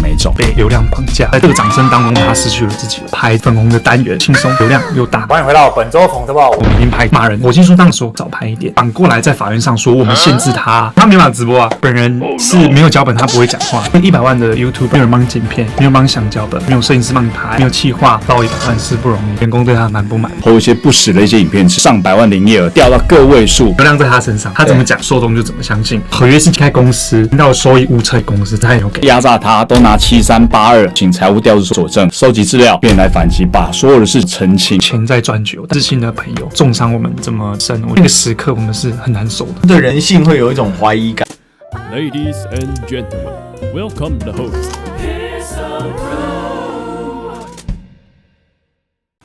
没走，被流量绑架，在这个掌声当中，他失去了自己拍粉红的单元，轻松流量又大。欢迎回到本周讽特报，我们已经拍骂人，火星书当说早拍一点，反过来在法院上说我们限制他，他没办法直播啊。本人是没有脚本，他不会讲话。100万的 YouTube 没有人帮你剪片，没有帮你想脚本，没有摄影师帮你拍，没有企划，到100万是不容易。员工对他蛮不满，或有一些不实的一些影片，上百万的营业额掉到个位数，流量在他身上，他怎么讲，受众就怎么相信。合约是开公司，听到收益误测公司，他也有给压榨他，都拿7382请财务调查佐证，收集资料，便来反击，把所有的事澄清。钱在赚久，知心的朋友重伤我们这么深，那个时刻我们是很难受的。对人性会有一种怀疑感。Ladies and gentlemen, welcome the host.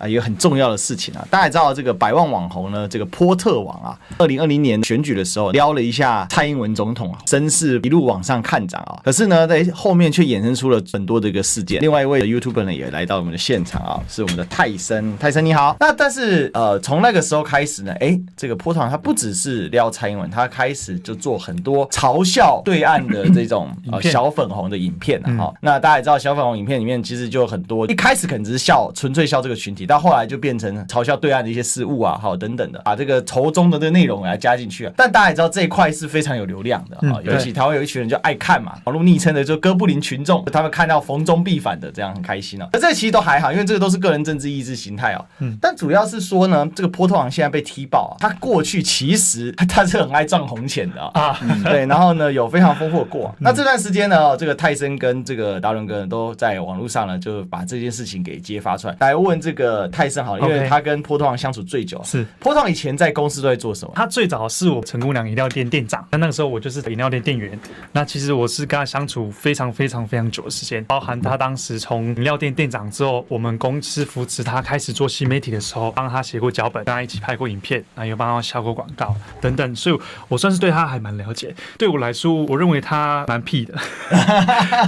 一个很重要的事情啊，大家也知道这个百万网红呢，这个波特王啊，2020年选举的时候撩了一下蔡英文总统啊，声势一路往上看涨啊。可是呢，在后面却衍生出了很多的一个事件。另外一位 YouTuber 呢也来到我们的现场啊，是我们的泰森，泰森你好。那但是从那个时候开始呢，这个波特王他不只是撩蔡英文，他开始就做很多嘲笑对岸的这种小粉红的影片啊。那大家也知道，小粉红影片里面其实就有很多，一开始可能只是笑，纯粹笑这个群体。到后来就变成嘲笑对岸的一些事物啊，好等等的，把这个仇中的这个内容来加进去啊。但大家也知道这一块是非常有流量的啊，尤其台湾有一群人就爱看嘛，网络昵称的就哥布林群众，他们看到逢中必反的，这样很开心啊。而这其实都还好，因为这个都是个人政治意识形态啊。但主要是说呢，这个波特王现在被踢爆啊，他过去其实他是很爱赚红钱的啊，对，然后呢有非常丰富的过往。那这段时间呢，这个泰森跟这个达伦哥都在网络上呢就把这件事情给揭发出来，来问这个泰森好了，因为他跟波特王相处最久。是波特王以前在公司都在做什么？他最早是我陈姑娘饮料店店长，那个时候我就是饮料店店员。那其实我是跟他相处非常久的时间，包含他当时从饮料店店长之后，我们公司扶持他开始做新媒体的时候，帮他写过脚本，跟他一起拍过影片，然后也帮他下过广告等等，所以我算是对他还蛮了解。对我来说，我认为他蛮屁的，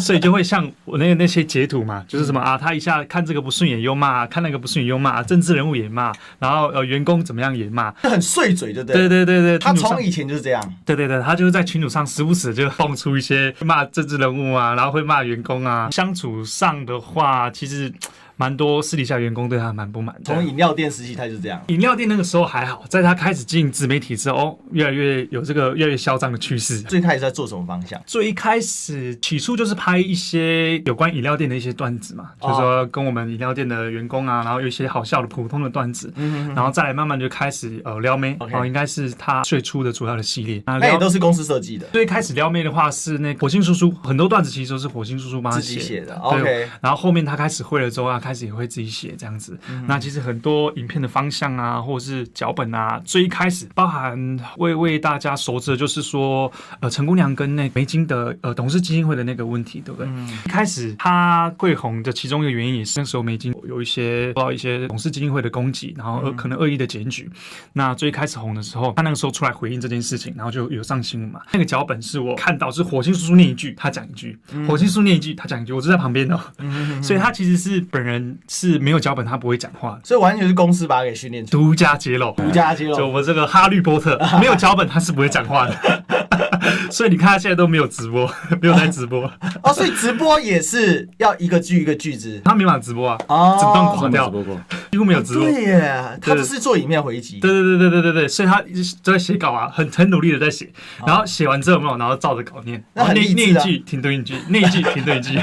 所以就会像我那些截图嘛，就是什么啊，他一下看这个不顺眼又骂，看那个不顺眼又骂，政治人物也骂，然后员工怎么样也骂，很碎嘴，对不对？对，他从以前就是这样。对，他就是在群组上时不时就蹦出一些骂政治人物啊，然后会骂员工啊。相处上的话，其实蛮多私底下员工对他蛮不满的。从饮料店时期他就是这样。饮料店那个时候还好，在他开始经营自媒体之后，越来越有这个越来越嚣张的趋势。最开始在做什么方向？最一开始起初就是拍一些有关饮料店的一些段子嘛，就是说跟我们饮料店的员工啊，然后有一些好笑的普通的段子，然后再来慢慢就开始撩妹，应该是他最初的主要的系列。那也都是公司设计的。最开始撩妹的话是那火星叔叔，很多段子其实都是火星叔叔帮他自己写的。OK， 然后后面他开始会了之后，他开始也会自己写这样子。那其实很多影片的方向啊，或者是脚本啊，最一开始包含为大家熟知的就是说，陈姑娘跟那梅金的董事基金会的那个问题，对不对？一开始他会红的其中一个原因也是那时候梅金有一些董事基金会的攻击，然后可能恶意的检举。那最开始红的时候，他那个时候出来回应这件事情，然后就有上新闻嘛。那个脚本是我看到是火星叔叔念一句，他讲一句；火星叔叔念一句，他讲一句，我就在旁边的。所以他其实是本人是没有脚本，他不会讲话的，所以完全是公司把他给训练出来，独家揭露。就我这个哈利波特没有脚本，他是不会讲话的。所以你看他现在都没有直播，没有在直播哦，所以直播也是要一个句一个句子，他没办法直播啊，整段垮掉，几乎没有直播。对耶，他就是做影片回击。对，所以他就在写稿啊，很努力的在写，然后写完之后有没有，然后照着稿念，然后念一句停顿一句，念一句停顿一句，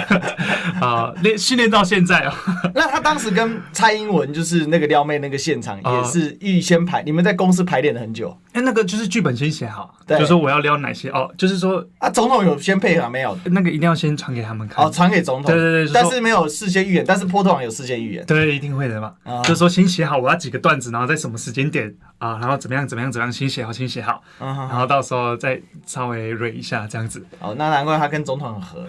训练到现在啊。那他当时跟蔡英文就是那个撩妹那个现场也是预先排，你们在公司排练了很久。那个就是剧本先写好，就是说我要撩哪些就是说总统有先配合没有？那个一定要先传给他们看。传给总统。对，但是没有事先预演，但是波特王有事先预演。对，一定会的嘛。就是说先写好我要几个段子，然后在什么时间点然后怎么样，先写好，然后到时候再稍微蕊一下这样子。那难怪他跟总统很合。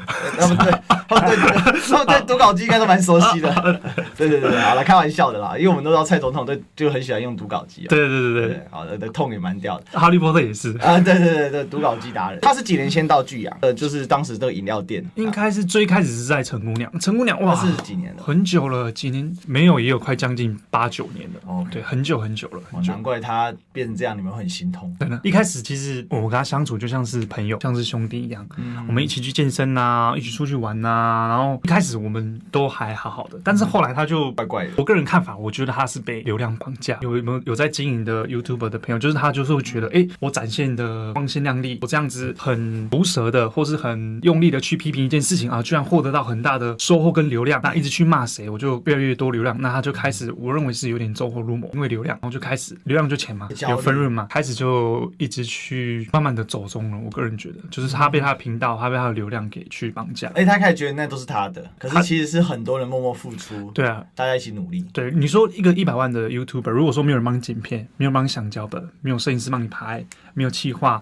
对，读稿机应该都蛮熟悉的。对，好了，开玩笑的啦，因为我们都知道蔡总统就很喜欢用读稿机。对，好的，痛也蛮蛮屌的。哈利波特也是啊，对，读稿机达人，他是几年先到巨阳？就是当时这个饮料店，应该是最开始是在陈姑娘，陈姑娘哇，他是几年了？很久了，几年没有，也有快将近8、9年了。哦，对，很久了，很久。难怪他变成这样，你们会很心痛。真的，一开始其实我跟他相处就像是朋友，像是兄弟一样，我们一起去健身啊，一起出去玩啊，然后一开始我们都还好好的，但是后来他就怪怪的。我个人看法，我觉得他是被流量绑架。有在经营的 YouTuber 的朋友，就是他就是会觉得，我展现的光鲜亮丽，我这样子很毒舌的，或是很用力的去批评一件事情啊，居然获得到很大的收获跟流量，那一直去骂谁，我就越来越多流量，那他就开始，我认为是有点走火入魔，因为流量，然后就开始流量就钱嘛，有分润嘛，开始就一直去慢慢的走中了。我个人觉得，就是他被他的频道，他被他的流量给去绑架，他开始觉得那都是他的，可是其实是很多人默默付出，对啊，大家一起努力。对，你说一个100万的 YouTuber， 如果说没有人帮你剪片，没有人帮你想脚本，没有摄影师帮你拍，没有企划，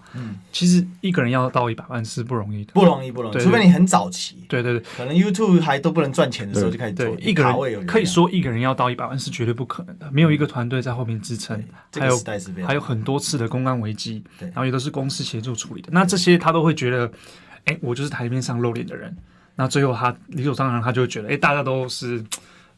其实一个人要到100万是不容易的，不容易，除非你很早期，对，可能 YouTube 还都不能赚钱的时候就开始做，一个人可以说一个人要到100万是绝对不可能的，没有一个团队在后面支撑，还有很多次的公关危机，然后也都是公司协助处理的，那这些他都会觉得，我就是台面上露脸的人，那最后他理所当然他就会觉得，大家都是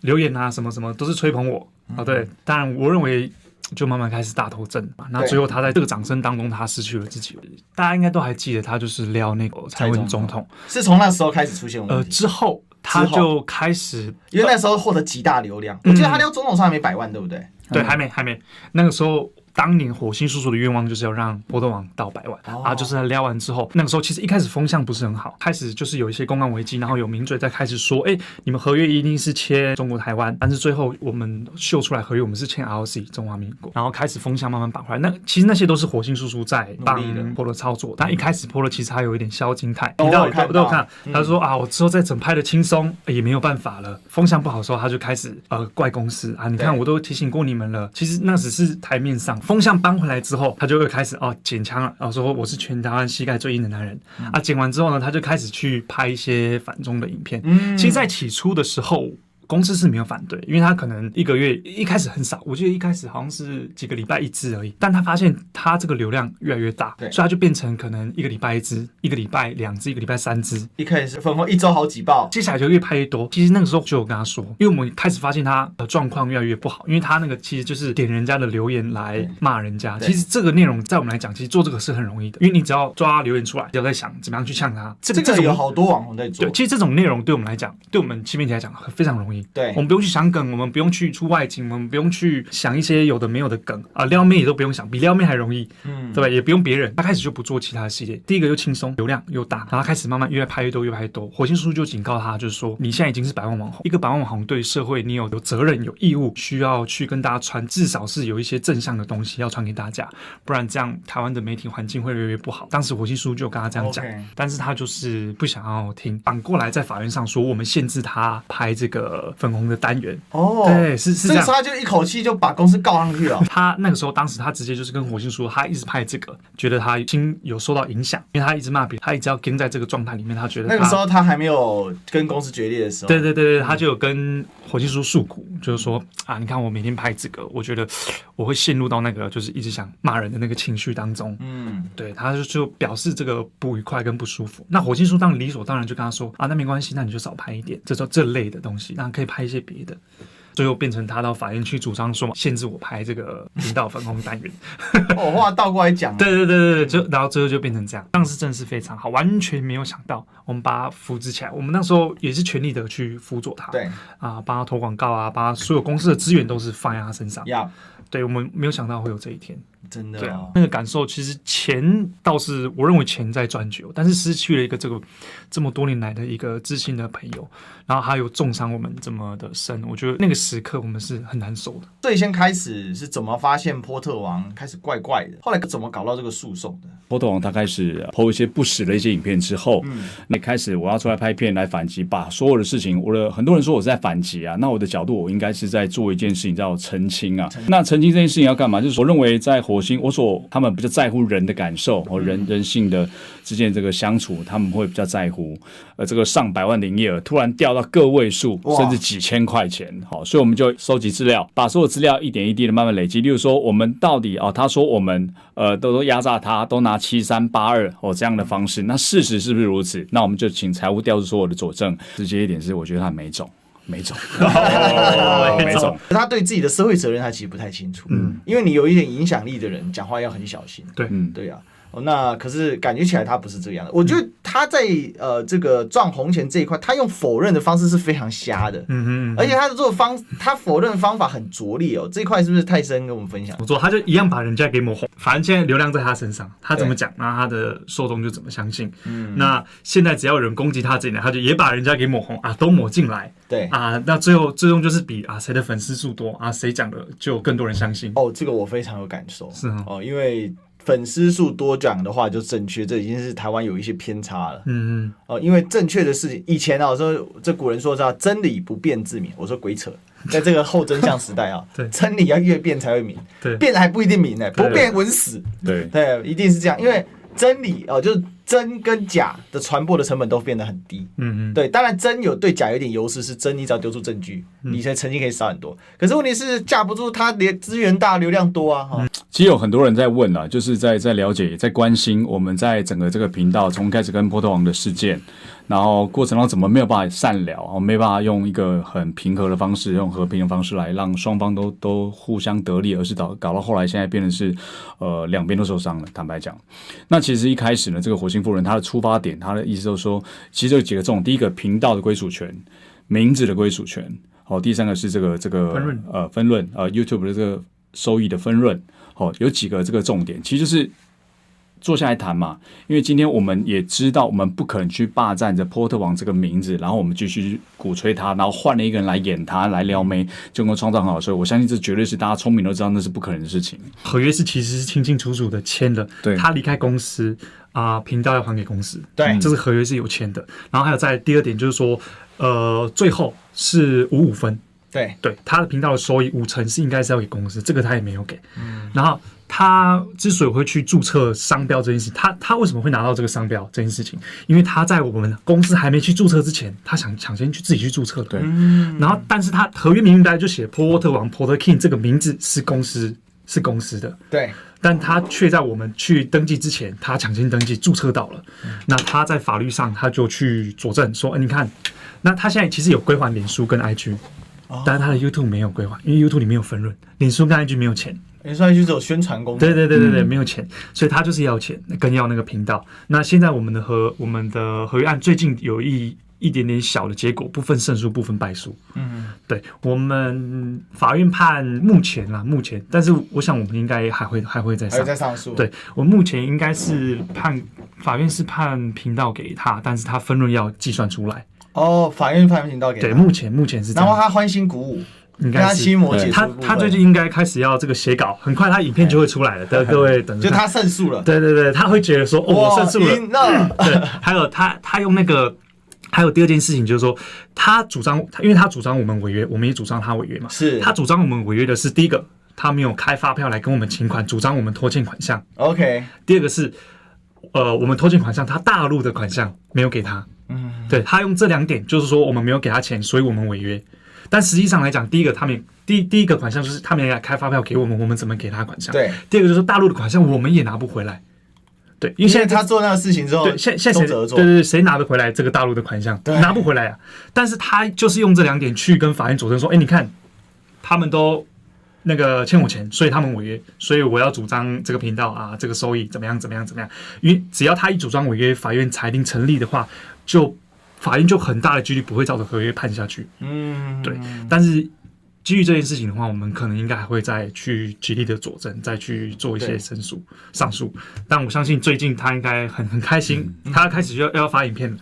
留言啊什么什么都是吹捧我，对，当然我认为。就慢慢开始大头症嘛，那最后他在这个掌声当中，他失去了自己。大家应该都还记得，他就是撩那个蔡英文总统，是从那时候开始出现问题。之后他就开始，因为那时候获得极大流量，我记得他撩总统上还没100万，对不对？对，还没。那个时候。当年火星叔叔的愿望就是要让波特王到100万啊，就是他撩完之后，那个时候其实一开始风向不是很好，开始就是有一些公关危机，然后有名嘴在开始说，你们合约一定是签中国台湾，但是最后我们秀出来合约我们是签 ROC 中华民国，然后开始风向慢慢绑回来。那其实那些都是火星叔叔在帮波特操作，但一开始波特其实还有一点消金态，你都有看，他说我之后再整拍的轻松也没有办法了，风向不好的时候他就开始怪公司啊，你看我都提醒过你们了，其实那只是台面上。风向搬回来之后，他就会开始捡枪了，然后说我是全台湾膝盖最硬的男人啊。捡完之后呢，他就开始去拍一些反中的影片。其实，在起初的时候。公司是没有反对，因为他可能一个月一开始很少，我记得一开始好像是几个礼拜1支而已，但他发现他这个流量越来越大，所以他就变成可能一个礼拜1支，一个礼拜2支，一个礼拜3支。一开始分红1周好几爆，接下来就越拍越多。其实那个时候就有跟他说，因为我们开始发现他的状况越来越不好，因为他那个其实就是点人家的留言来骂人家。其实这个内容在我们来讲，其实做这个是很容易的，因为你只要抓留言出来，就在想怎么样去呛他。这个有好多网红在做。对，其实这种内容对我们来讲，对我们新媒体来讲非常容易。对，我们不用去想梗，我们不用去出外景，我们不用去想一些有的没有的梗啊，撩妹也都不用想，比撩妹还容易，对吧？也不用别人，他开始就不做其他的系列。第一个又轻松，流量又大，然后开始慢慢越拍越多，越拍越多。火星叔叔就警告他，就是说你现在已经是100万网红，一个100万网红对社会你有责任、有义务，需要去跟大家传，至少是有一些正向的东西要传给大家，不然这样台湾的媒体环境会越来越不好。当时火星叔叔就跟他这样讲，但是他就是不想要听，反过来在法院上说我们限制他拍这个粉红的单元。对，是这样。所以他就一口气就把公司告上去了。他那个时候，当时他直接就是跟火星说，他一直拍这个，觉得他心有受到影响，因为他一直骂别人，他一直要跟在这个状态里面，他觉得那个时候他还没有跟公司决裂的时候。对，他就有跟火星叔诉苦，就是说你看我每天拍这个，我觉得我会陷入到那个就是一直想骂人的那个情绪当中。对，他就表示这个不愉快跟不舒服。那火星叔当然理所当然就跟他说那没关系，那你就少拍一点，这类的东西，那可以拍一些别的。最后变成他到法院去主张说限制我拍这个频道粉红单元。话倒过来讲。对，然后最后就变成这样。当时真的是非常好，完全没有想到，我们把他扶植起来。我们那时候也是全力的去辅佐他，对帮他投广告啊，把他所有公司的资源都是放在他身上。对，我们没有想到会有这一天。真的，对啊，那个感受其实钱倒是我认为钱在赚久，但是失去了一个这么多年来的一个知心的朋友，然后还有重伤我们这么的深，我觉得那个时刻我们是很难受的。最先开始是怎么发现波特王开始怪怪的？后来怎么搞到这个诉讼的？波特王他开始 po 一些不实的一些影片之后，那开始我要出来拍片来反击，把所有的事情，很多人说我是在反击啊，那我的角度我应该是在做一件事情叫澄清啊。那澄清这件事情要干嘛？就是我认为在火星，他们比较在乎人的感受和人性的之间这个相处，他们会比较在乎。这个上百万的营业额突然掉到个位数，甚至几千块钱，好，所以我们就收集资料，把所有资料一点一滴的慢慢累积。例如说，我们到底他说我们都压榨他，都拿7382这样的方式，那事实是不是如此？那我们就请财务调出所有的佐证。直接一点是，我觉得他没种。没种，没种。他对自己的社会责任，他其实不太清楚。因为你有一点影响力的人，讲话要很小心。对，对啊。那可是感觉起来他不是这样的。我觉得他在这个赚红钱这一块，他用否认的方式是非常瞎的。而且他否认的方法很拙劣哦。这一块是不是泰森跟我们分享？我说他就一样把人家给抹红，反正现在流量在他身上，他怎么讲，那他的受众就怎么相信。那现在只要有人攻击他这一点，他就也把人家给抹红啊，都抹进来。对啊，那最终就是比谁的粉丝数多啊，谁讲的就更多人相信。这个我非常有感受。是因为粉丝数多讲的话就正确，这已经是台湾有一些偏差了。因为正确的事情，以前我说这古人说真理不辩自明，我说鬼扯。在这个后真相时代真理要越辩才会明，辩还不一定明呢，不辩稳死。对，一定是这样，因为真理就是真跟假的传播的成本都变得很低。对，当然真对假有点优势，是真你只要丢出证据，你才成绩可以少很多。可是问题是架不住他资源大流量多啊。其实有很多人在问啊，就是在了解也在关心我们在整个这个频道从开始跟波特王的事件，然后过程中怎么没有办法善了，没办法用一个很平和的方式，用和平的方式来让双方都互相得利，而是搞到后来现在变成是两边都受伤了。坦白讲，那其实一开始呢，这个火星夫人她的出发点，她的意思就是说，其实有几个重点，第一个频道的归属权，名字的归属权，第三个是这个分润YouTube 的这个收益的分润，有几个这个重点，其实就是坐下来谈嘛。因为今天我们也知道，我们不可能去霸占着波特王这个名字，然后我们继续鼓吹他，然后换了一个人来演他，来撩妹，就能够创造很好。所以我相信这绝对是大家聪明都知道那是不可能的事情。合约其实是清清楚楚的签的，他离开公司频道要还给公司，对，这是合约是有签的。然后还有在第二点就是说，最后是5-5分。对，他的频道的收益50%是应该是要给公司，这个他也没有给。然后他之所以会去注册商标这件事，他为什么会拿到这个商标这件事情？因为他在我们公司还没去注册之前，他想先去自己去注册的。对，然后但是他合约明白就写波特王 Porter King 这个名字是公司的。对。但他却在我们去登记之前，他抢先登记注册到了。那他在法律上他就去佐证说，你看，那他现在其实有归还脸书跟 IG。但是他的 YouTube 没有归还，因为 YouTube 里面有分润，脸书跟 IG 没有钱，脸书 IG 只有宣传功能。对，没有钱，所以他就是要钱，跟要那个频道。那现在我们的合约案最近有一点点小的结果，不分胜诉，不分败诉。对，我们法院判目前，但是我想我们应该还会再上诉。对，我目前应该是法院是判频道给他，但是他分润要计算出来。法院判频道给他。对，目前是这样。然后他欢欣鼓舞，应该是他最近应该开始要这个写稿，很快他影片就会出来了。各位等着，就他胜诉了。对，他会觉得说，我胜诉了。对，还有他用那个，还有第二件事情就是说，因为他主张我们违约，我们也主张他违约嘛。是，他主张我们违约的是第一个，他没有开发票来跟我们请款，主张我们拖欠款项。OK。第二个是，我们拖欠款项，他大陆的款项没有给他。对，他用这2点，就是说我们没有给他钱，所以我们违约。但实际上来讲，第一个第一个款项就是他们来开发票给我们，我们怎么给他款项？对。第二个就是大陆的款项我们也拿不回来。对，因为现在他做那个事情之后，现在谁拿得回来这个大陆的款项？拿不回来啊。但是他就是用这2点去跟法院佐证说，你看，他们都那个欠我钱，所以他们违约，所以我要主张这个频道这个收益怎么样。因为只要他一主张违约，法院裁定成立的话，法院就很大的几率不会照着合约判下去。对。但是基于这件事情的话，我们可能应该还会再去极力的佐证，再去做一些上诉。但我相信最近他应该很开心，他开始要发影片了。